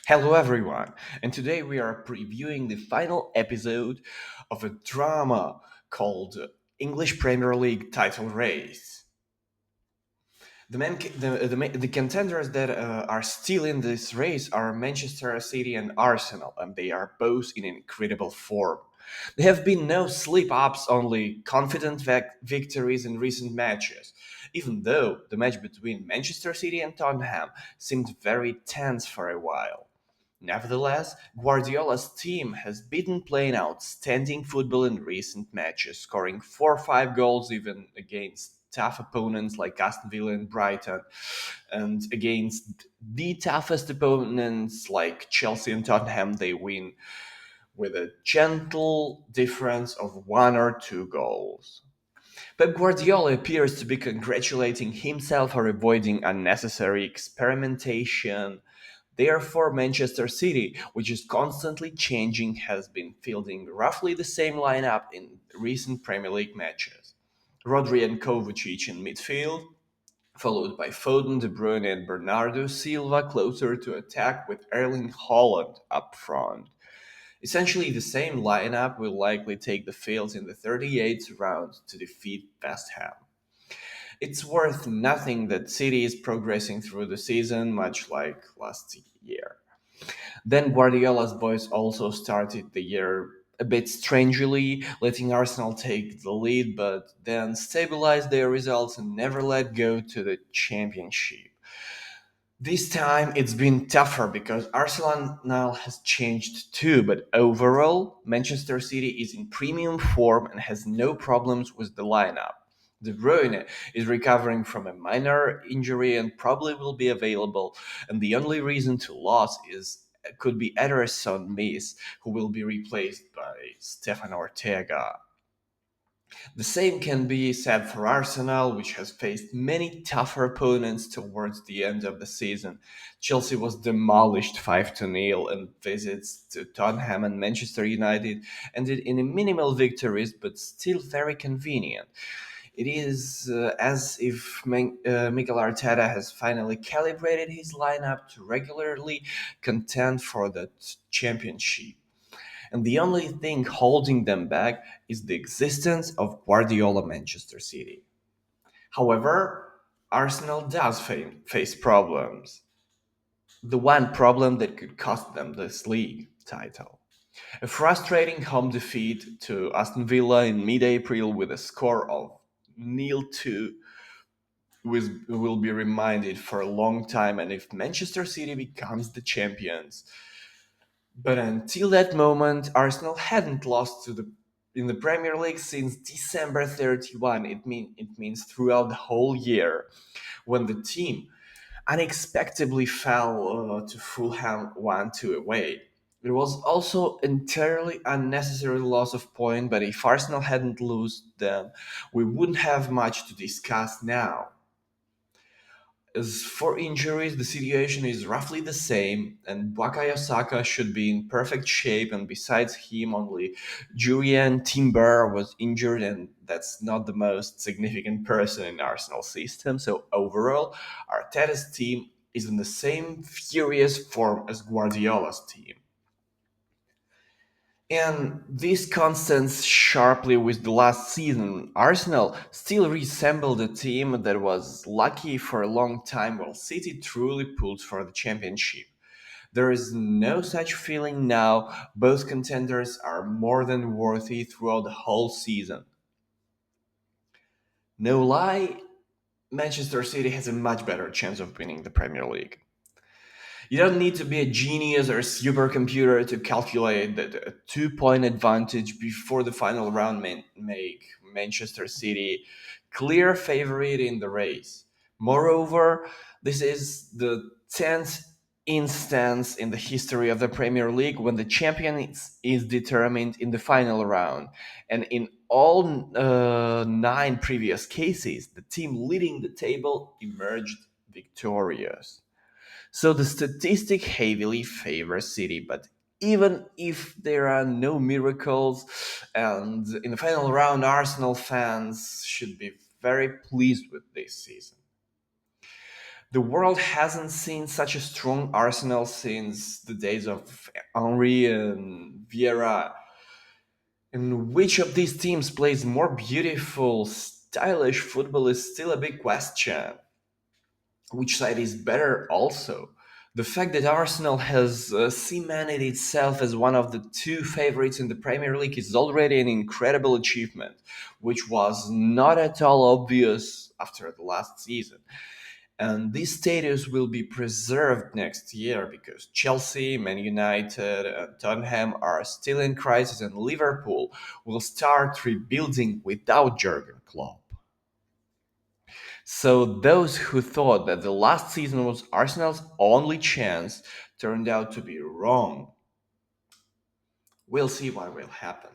Hello, everyone, and today we are previewing the final episode of a drama called English Premier League title race. The contenders that are still in this race are Manchester City and Arsenal, and they are both in incredible form. There have been no slip ups, only confident victories in recent matches, even though the match between Manchester City and Tottenham seemed very tense for a while. Nevertheless, Guardiola's team has been playing outstanding football in recent matches, scoring 4 or 5 goals even against tough opponents like Aston Villa and Brighton, and against the toughest opponents like Chelsea and Tottenham, they win with a gentle difference of 1 or 2 goals. Pep Guardiola appears to be congratulating himself for avoiding unnecessary experimentation. Therefore, Manchester City, which is constantly changing, has been fielding roughly the same lineup in recent Premier League matches. Rodri and Kovacic in midfield, followed by Foden, De Bruyne, and Bernardo Silva closer to attack with Erling Haaland up front. Essentially, the same lineup will likely take the field in the 38th round to defeat West Ham. It's worth nothing that City is progressing through the season, much like last year. Then Guardiola's boys also started the year a bit strangely, letting Arsenal take the lead, but then stabilized their results and never let go to the championship. This time it's been tougher because Arsenal now has changed too, but overall, Manchester City is in premium form and has no problems with the lineup. De Bruyne is recovering from a minor injury and probably will be available, and the only reason to lose is could be Ederson Miss, who will be replaced by Stefan Ortega. The same can be said for Arsenal, which has faced many tougher opponents towards the end of the season. Chelsea was demolished 5 to 0, and visits to Tottenham and Manchester United ended in minimal victories, but still very convenient. It is as if Mikel Arteta has finally calibrated his lineup to regularly contend for the championship, and the only thing holding them back is the existence of Guardiola Manchester City. However, Arsenal does face problems. The one problem that could cost them this league title. A frustrating home defeat to Aston Villa in mid April with a score of 0-2 will be reminded for a long time, and if Manchester City becomes the champions, but until that moment, Arsenal hadn't lost to the in the Premier League since December 31. It means throughout the whole year, when the team unexpectedly fell to Fulham 1-2 away. It was also entirely unnecessary loss of point, but if Arsenal hadn't lost them, we wouldn't have much to discuss now. As for injuries, the situation is roughly the same, and Bukayo Saka should be in perfect shape, and besides him, only Julian Timber was injured, and that's not the most significant person in Arsenal system. So overall, Arteta's team is in the same furious form as Guardiola's team. And this contrasts sharply with the last season. Arsenal still resembled a team that was lucky for a long time, while City truly pulled for the championship. There is no such feeling now. Both contenders are more than worthy throughout the whole season. No lie, Manchester City has a much better chance of winning the Premier League. You don't need to be a genius or a supercomputer to calculate that a 2 point advantage before the final round make Manchester City clear favorite in the race. Moreover, this is the 10th instance in the history of the Premier League when the champion is determined in the final round. And in all 9 previous cases, the team leading the table emerged victorious. So the statistic heavily favors City, but even if there are no miracles, and in the final round, Arsenal fans should be very pleased with this season. The world hasn't seen such a strong Arsenal since the days of Henry and Vieira. And which of these teams plays more beautiful, stylish football is still a big question. Which side is better also? The fact that Arsenal has cemented itself as one of the two favorites in the Premier League is already an incredible achievement, which was not at all obvious after the last season. And this status will be preserved next year because Chelsea, Man United, and Tottenham are still in crisis, and Liverpool will start rebuilding without Jurgen Klopp. So those who thought that the last season was Arsenal's only chance turned out to be wrong. We'll see what will happen.